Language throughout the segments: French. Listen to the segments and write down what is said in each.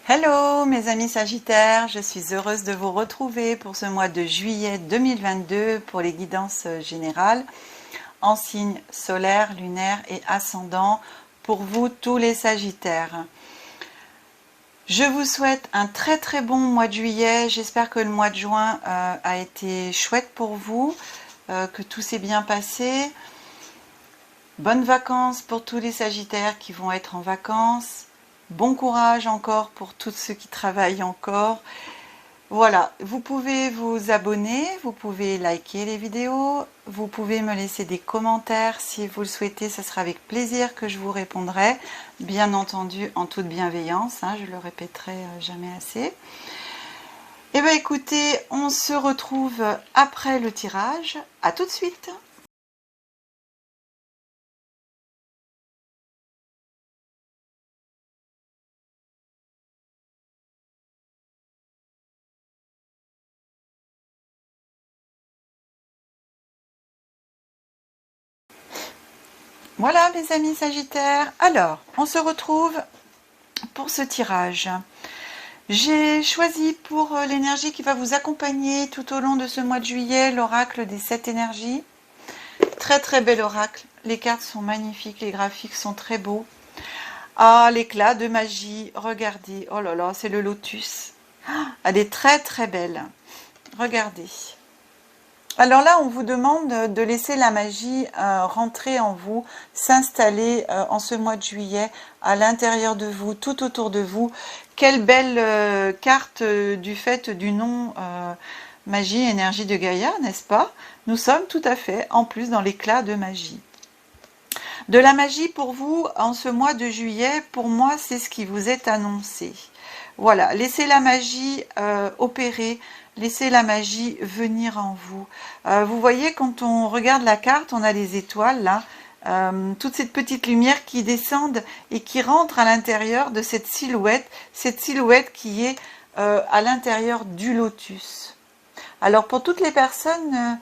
Hello mes amis Sagittaires, je suis heureuse de vous retrouver pour ce mois de juillet 2022 pour les guidances générales en signes solaire, lunaire et ascendant pour vous tous les Sagittaires. Je vous souhaite un très bon mois de juillet, j'espère que le mois de juin a été chouette pour vous, que tout s'est bien passé. Bonnes vacances pour tous les Sagittaires qui vont être en vacances. Bon courage encore pour tous ceux qui travaillent encore. Voilà, vous pouvez vous abonner, vous pouvez liker les vidéos, vous pouvez me laisser des commentaires si vous le souhaitez, ça sera avec plaisir que je vous répondrai, bien entendu en toute bienveillance, hein, je le répéterai jamais assez. Et bien écoutez, on se retrouve après le tirage, à tout de suite. Voilà mes amis Sagittaires, alors on se retrouve pour ce tirage. J'ai choisi pour l'énergie qui va vous accompagner tout au long de ce mois de juillet, l'oracle des 7 énergies. Très bel oracle, les cartes sont magnifiques, les graphiques sont très beaux. Ah, l'éclat de magie, regardez, oh là là, c'est le lotus. Elle est très belle, regardez. Alors là, on vous demande de laisser la magie rentrer en vous, s'installer en ce mois de juillet, à l'intérieur de vous, tout autour de vous. Quelle belle carte du fait du nom magie, énergie de Gaïa, n'est-ce pas? Nous sommes tout à fait, en plus, dans l'éclat de magie. De la magie pour vous, en ce mois de juillet, pour moi, c'est ce qui vous est annoncé. Voilà, laissez la magie opérer, laissez la magie venir en vous. Vous voyez, quand on regarde la carte, on a les étoiles, là, toutes ces petites lumières qui descendent et qui rentrent à l'intérieur de cette silhouette qui est à l'intérieur du lotus. Alors, pour toutes les personnes,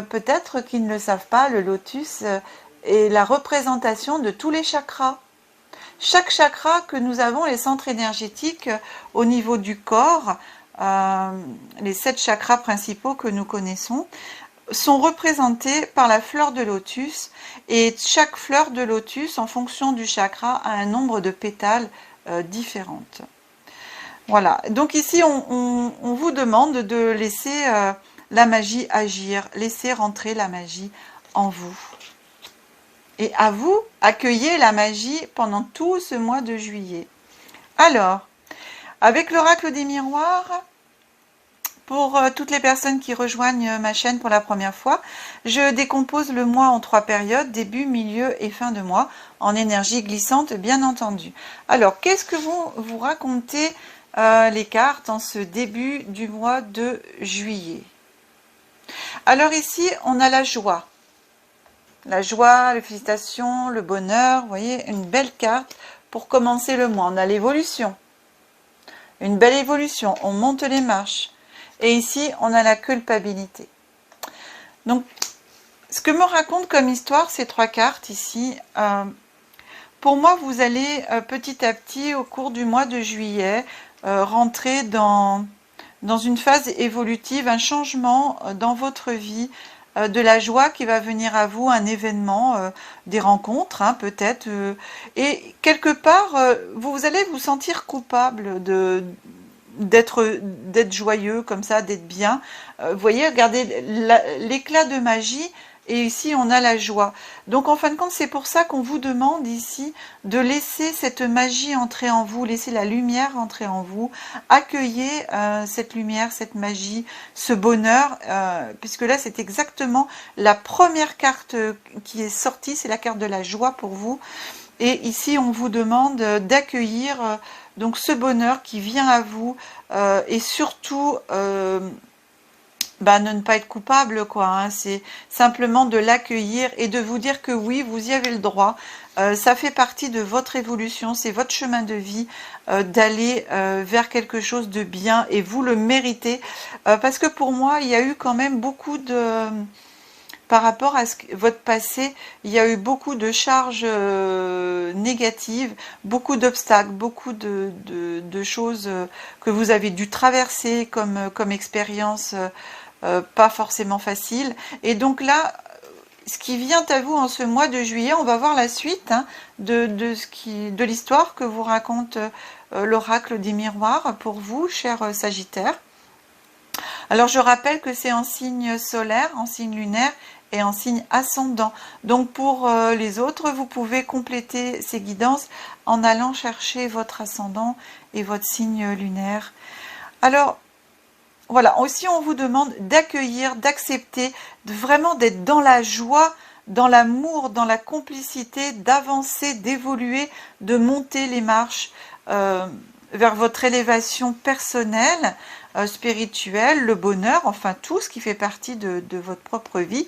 peut-être qui ne le savent pas, le lotus est la représentation de tous les chakras. Chaque chakra que nous avons, les centres énergétiques au niveau du corps, les 7 chakras principaux que nous connaissons, sont représentés par la fleur de lotus, et chaque fleur de lotus, en fonction du chakra, a un nombre de pétales différentes. Voilà, donc ici on vous demande de laisser la magie agir, laisser rentrer la magie en vous. Et à vous, accueillez la magie pendant tout ce mois de juillet. Alors, avec l'oracle des miroirs, pour toutes les personnes qui rejoignent ma chaîne pour la première fois, je décompose le mois en 3 périodes, début, milieu et fin de mois, en énergie glissante bien entendu. Alors, qu'est-ce que vont vous raconter les cartes en ce début du mois de juillet? Alors ici, on a la joie. La joie, les félicitations, le bonheur, vous voyez, une belle carte pour commencer le mois. On a l'évolution, une belle évolution, on monte les marches. Et ici, on a la culpabilité. Donc, ce que me raconte comme histoire ces 3 cartes ici, pour moi, vous allez petit à petit, au cours du mois de juillet, rentrer dans une phase évolutive, un changement dans votre vie, de la joie qui va venir à vous, un événement, des rencontres, hein, peut-être, et quelque part, vous allez vous sentir coupable d'être joyeux comme ça, d'être bien. Vous voyez, regardez l'éclat de magie, et ici on a la joie. Donc en fin de compte, c'est pour ça qu'on vous demande ici de laisser cette magie entrer en vous, laisser la lumière entrer en vous, accueillez cette lumière, cette magie, ce bonheur, puisque là c'est exactement la première carte qui est sortie, c'est la carte de la joie pour vous. Et ici on vous demande d'accueillir donc ce bonheur qui vient à vous, et surtout de ne pas être coupable, quoi, hein. C'est simplement de l'accueillir et de vous dire que oui, vous y avez le droit. Ça fait partie de votre évolution, c'est votre chemin de vie, d'aller vers quelque chose de bien, et vous le méritez. Parce que pour moi, il y a eu quand même beaucoup par rapport à votre passé, il y a eu beaucoup de charges négatives, beaucoup d'obstacles, beaucoup de choses que vous avez dû traverser comme expérience pas forcément facile. Et donc là, ce qui vient à vous en ce mois de juillet, on va voir la suite hein, de l'histoire que vous raconte l'oracle des miroirs pour vous, cher Sagittaire. Alors je rappelle que c'est en signe solaire, en signe lunaire et en signe ascendant. Donc pour les autres, vous pouvez compléter ces guidances en allant chercher votre ascendant et votre signe lunaire. Alors voilà, aussi on vous demande d'accueillir, d'accepter, vraiment d'être dans la joie, dans l'amour, dans la complicité, d'avancer, d'évoluer, de monter les marches vers votre élévation personnelle, spirituelle, le bonheur, enfin tout ce qui fait partie de votre propre vie,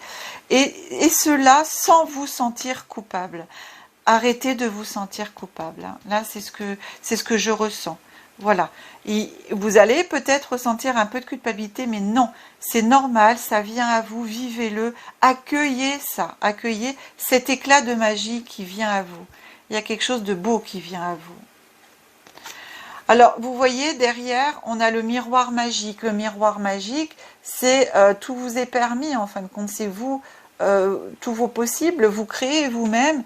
et cela sans vous sentir coupable. Arrêtez de vous sentir coupable. Hein. Là, c'est ce que je ressens. Voilà. Et vous allez peut-être ressentir un peu de culpabilité, mais non, c'est normal, ça vient à vous, vivez-le, accueillez ça, accueillez cet éclat de magie qui vient à vous. Il y a quelque chose de beau qui vient à vous. Alors, vous voyez, derrière, on a le miroir magique. Le miroir magique, c'est tout vous est permis, en fin de compte, c'est vous, tous vos possibles, vous créez vous-même,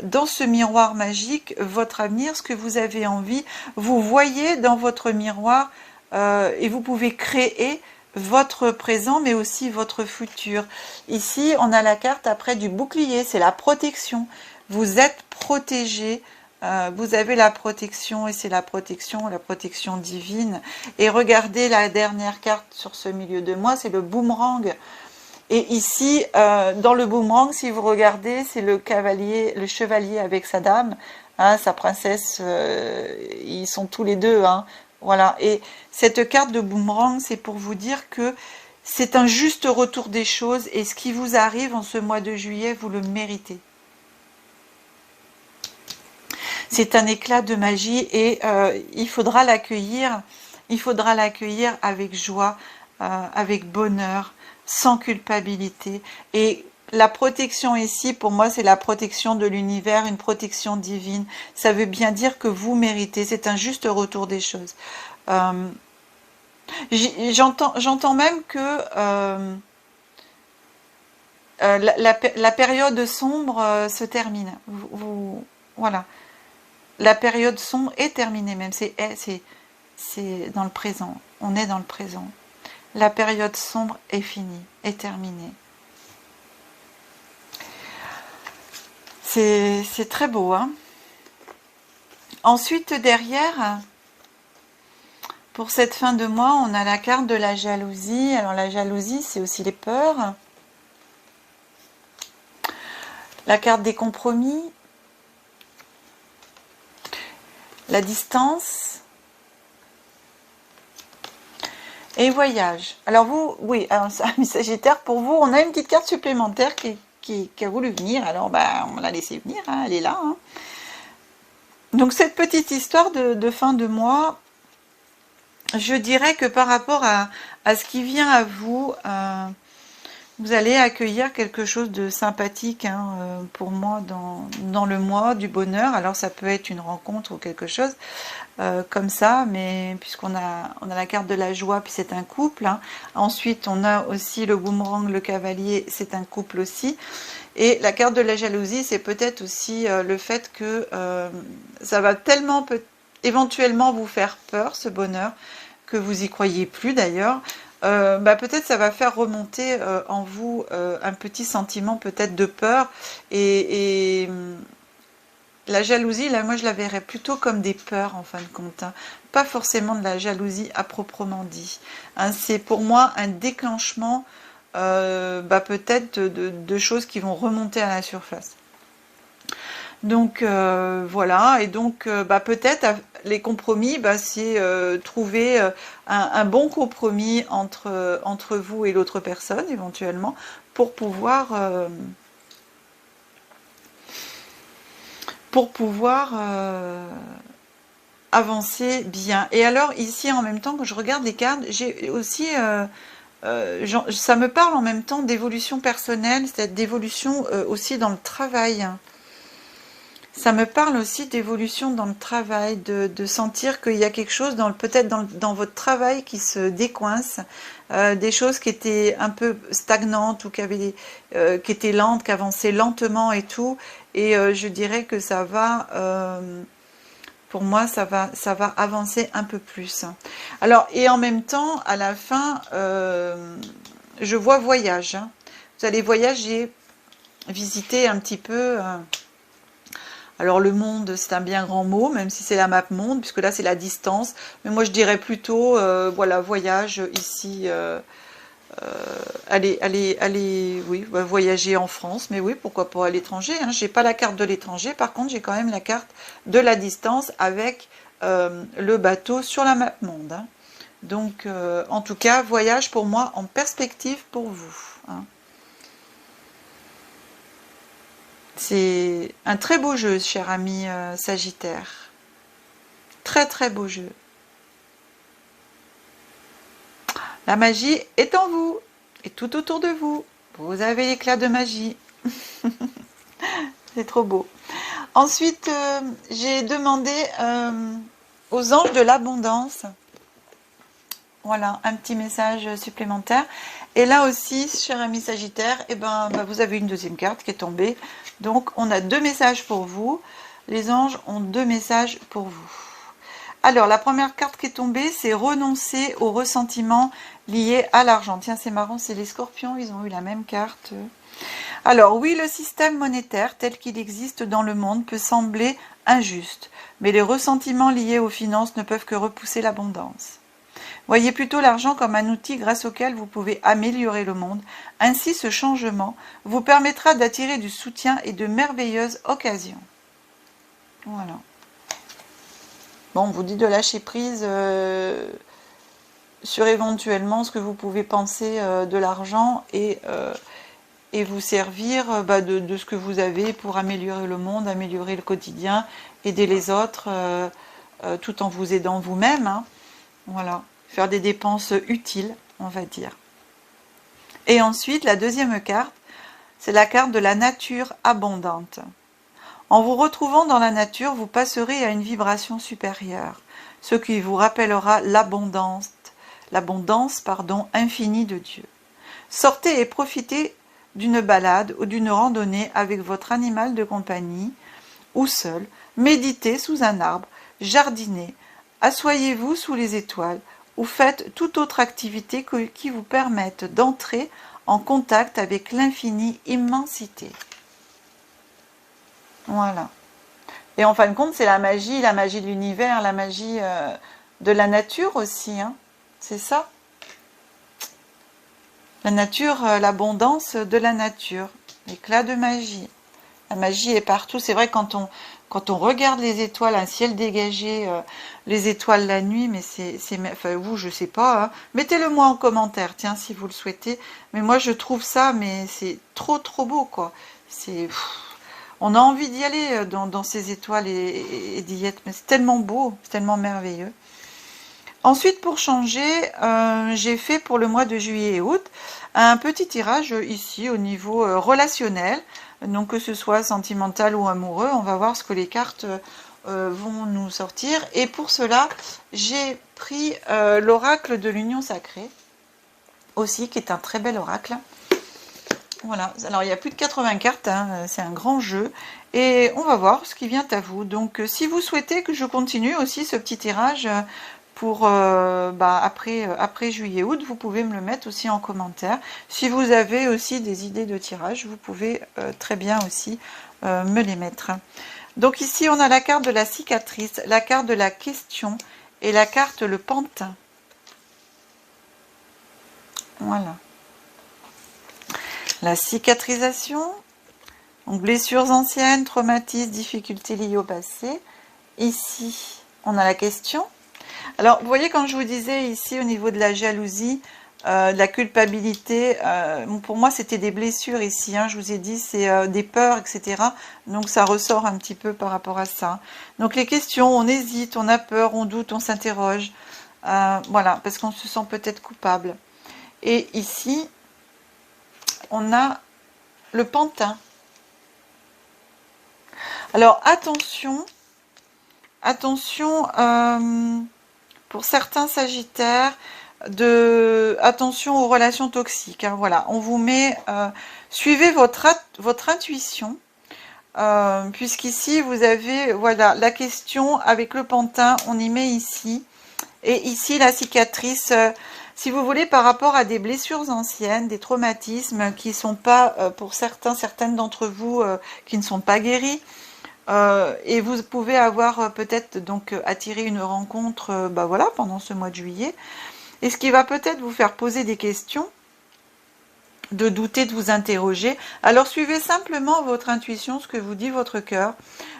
dans ce miroir magique, votre avenir, ce que vous avez envie. Vous voyez dans votre miroir et vous pouvez créer votre présent, mais aussi votre futur. Ici, on a la carte après du bouclier, c'est la protection. Vous êtes protégé. Vous avez la protection et c'est la protection divine. Et regardez la dernière carte sur ce milieu de moi, c'est le boomerang. Et ici, dans le boomerang, si vous regardez, c'est le chevalier avec sa dame, hein, sa princesse, ils sont tous les deux. Hein, voilà. Et cette carte de boomerang, c'est pour vous dire que c'est un juste retour des choses et ce qui vous arrive en ce mois de juillet, vous le méritez. C'est un éclat de magie et il faudra l'accueillir avec joie, avec bonheur, sans culpabilité. Et la protection ici, pour moi, c'est la protection de l'univers, une protection divine. Ça veut bien dire que vous méritez, c'est un juste retour des choses. J'entends même que la période sombre se termine. Voilà. La période sombre est terminée même, c'est dans le présent, on est dans le présent. La période sombre est finie, est terminée. C'est très beau. Hein. Ensuite, derrière, pour cette fin de mois, on a la carte de la jalousie. Alors la jalousie, c'est aussi les peurs. La carte des compromis. La distance et voyage. Alors vous, oui, alors Sagittaire, pour vous, on a une petite carte supplémentaire qui a voulu venir. Alors on l'a laissé venir, hein, elle est là. Hein. Donc cette petite histoire de fin de mois, je dirais que par rapport à ce qui vient à vous, vous allez accueillir quelque chose de sympathique hein, pour moi dans le mois du bonheur. Alors ça peut être une rencontre ou quelque chose comme ça, mais puisqu'on a la carte de la joie, puis c'est un couple. Hein. Ensuite, on a aussi le boomerang, le cavalier, c'est un couple aussi. Et la carte de la jalousie, c'est peut-être aussi le fait que ça va tellement éventuellement vous faire peur, ce bonheur, que vous y croyez plus d'ailleurs. Peut-être ça va faire remonter en vous un petit sentiment peut-être de peur et la jalousie, là moi je la verrais plutôt comme des peurs en fin de compte, hein. Pas forcément de la jalousie à proprement dit, hein. C'est pour moi un déclenchement peut-être de choses qui vont remonter à la surface. Donc voilà, et donc peut-être les compromis, c'est trouver un bon compromis entre vous et l'autre personne éventuellement pour pouvoir avancer bien. Et alors ici en même temps, quand je regarde les cartes, j'ai aussi ça me parle en même temps d'évolution personnelle, c'est-à-dire d'évolution aussi dans le travail. Ça me parle aussi d'évolution dans le travail, de sentir qu'il y a quelque chose peut-être dans votre travail qui se décoince, des choses qui étaient un peu stagnantes ou qui étaient lentes, qui avançaient lentement et tout. Et je dirais que ça va, pour moi, ça va avancer un peu plus. Alors, et en même temps, à la fin, je vois voyage. Hein. Vous allez voyager, visiter un petit peu. Alors le monde, c'est un bien grand mot, même si c'est la map monde, puisque là c'est la distance. Mais moi je dirais plutôt, voilà, voyage ici. Oui, voyager en France, mais oui, pourquoi pas à l'étranger. Hein. J'ai pas la carte de l'étranger, par contre j'ai quand même la carte de la distance avec le bateau sur la map monde. Hein. Donc, en tout cas, voyage pour moi en perspective pour vous. Hein. C'est un très beau jeu, cher ami Sagittaire. Très très beau jeu. La magie est en vous et tout autour de vous. Vous avez l'éclat de magie. C'est trop beau. Ensuite, j'ai demandé aux anges de l'abondance. Voilà, un petit message supplémentaire. Et là aussi, cher ami Sagittaire, vous avez une deuxième carte qui est tombée. Donc, on a 2 messages pour vous. Les anges ont 2 messages pour vous. Alors, la première carte qui est tombée, c'est renoncer aux ressentiments liés à l'argent. Tiens, c'est marrant, c'est les scorpions, ils ont eu la même carte. Alors, oui, le système monétaire tel qu'il existe dans le monde peut sembler injuste, mais les ressentiments liés aux finances ne peuvent que repousser l'abondance. Voyez plutôt l'argent comme un outil grâce auquel vous pouvez améliorer le monde. Ainsi, ce changement vous permettra d'attirer du soutien et de merveilleuses occasions. Voilà. Bon, on vous dit de lâcher prise sur éventuellement ce que vous pouvez penser de l'argent et vous servir de ce que vous avez pour améliorer le monde, améliorer le quotidien, aider les autres tout en vous aidant vous-même. Hein. Voilà. Faire des dépenses utiles, on va dire. Et ensuite, la deuxième carte, c'est la carte de la nature abondante. En vous retrouvant dans la nature, vous passerez à une vibration supérieure, ce qui vous rappellera l'abondance infinie de Dieu. Sortez et profitez d'une balade ou d'une randonnée avec votre animal de compagnie ou seul, méditez sous un arbre, jardinez, asseyez-vous sous les étoiles, ou faites toute autre activité qui vous permette d'entrer en contact avec l'infinie immensité. Voilà. Et en fin de compte, c'est la magie de l'univers, la magie de la nature aussi. Hein. C'est ça. La nature, l'abondance de la nature, l'éclat de magie. La magie est partout. C'est vrai quand on regarde les étoiles, un ciel dégagé, les étoiles la nuit, mais enfin vous, je sais pas. Hein. Mettez-le moi en commentaire, tiens, si vous le souhaitez. Mais moi, je trouve ça, mais c'est trop beau, quoi. On a envie d'y aller dans ces étoiles et d'y être. Mais c'est tellement beau, c'est tellement merveilleux. Ensuite, pour changer, j'ai fait pour le mois de juillet et août un petit tirage ici au niveau relationnel. Donc que ce soit sentimental ou amoureux, on va voir ce que les cartes vont nous sortir. Et pour cela, j'ai pris l'oracle de l'union sacrée, aussi, qui est un très bel oracle. Voilà, alors il y a plus de 80 cartes, hein, c'est un grand jeu. Et on va voir ce qui vient à vous. Donc si vous souhaitez que je continue aussi ce petit tirage pour après juillet-août, vous pouvez me le mettre aussi en commentaire. Si vous avez aussi des idées de tirage, vous pouvez très bien aussi me les mettre. Donc ici, on a la carte de la cicatrice, la carte de la question et la carte le pantin. Voilà. La cicatrisation, donc blessures anciennes, traumatismes, difficultés liées au passé. Ici, on a la question. Alors, vous voyez, quand je vous disais ici, au niveau de la jalousie, de la culpabilité, pour moi, c'était des blessures ici. Hein, je vous ai dit, c'est des peurs, etc. Donc, ça ressort un petit peu par rapport à ça. Donc, les questions, on hésite, on a peur, on doute, on s'interroge. Voilà, parce qu'on se sent peut-être coupable. Et ici, on a le pantin. Alors, attention, attention, pour certains sagittaires, attention aux relations toxiques. Hein, voilà, on vous met, suivez votre intuition, puisqu'ici, vous avez, voilà, la question avec le pantin, on y met ici. Et ici, la cicatrice, si vous voulez, par rapport à des blessures anciennes, des traumatismes qui ne sont pas, pour certaines d'entre vous, qui ne sont pas guéris. Et vous pouvez avoir peut-être donc attiré une rencontre bah voilà, pendant ce mois de juillet. Et ce qui va peut-être vous faire poser des questions, de douter, de vous interroger. Alors suivez simplement votre intuition, ce que vous dit votre cœur.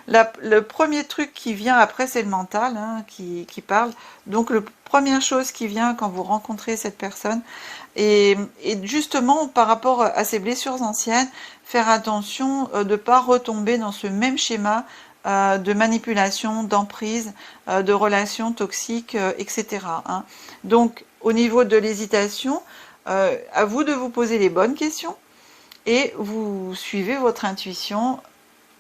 Le premier truc qui vient après, c'est le mental hein, qui parle. Donc la première chose qui vient quand vous rencontrez cette personne, et justement par rapport à ces blessures anciennes, faire attention de ne pas retomber dans ce même schéma de manipulation, d'emprise, de relations toxiques, etc. Hein. Donc au niveau de l'hésitation, à vous de vous poser les bonnes questions et vous suivez votre intuition,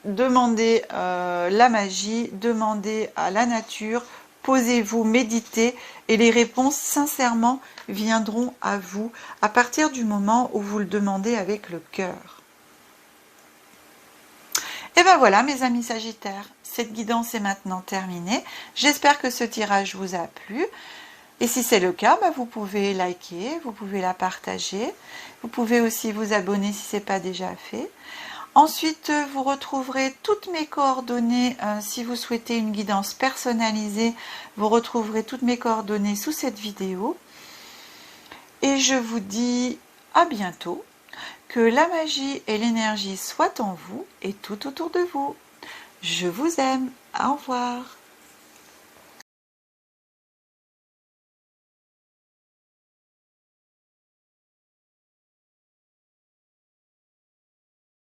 demandez la magie, demandez à la nature, posez-vous, méditez et les réponses sincèrement viendront à vous à partir du moment où vous le demandez avec le cœur. Et ben voilà mes amis sagittaires, cette guidance est maintenant terminée. J'espère que ce tirage vous a plu. Et si c'est le cas, bah vous pouvez liker, vous pouvez la partager. Vous pouvez aussi vous abonner si ce n'est pas déjà fait. Ensuite, vous retrouverez toutes mes coordonnées. Si vous souhaitez une guidance personnalisée, vous retrouverez toutes mes coordonnées sous cette vidéo. Et je vous dis à bientôt. Que la magie et l'énergie soient en vous et tout autour de vous. Je vous aime. Au revoir.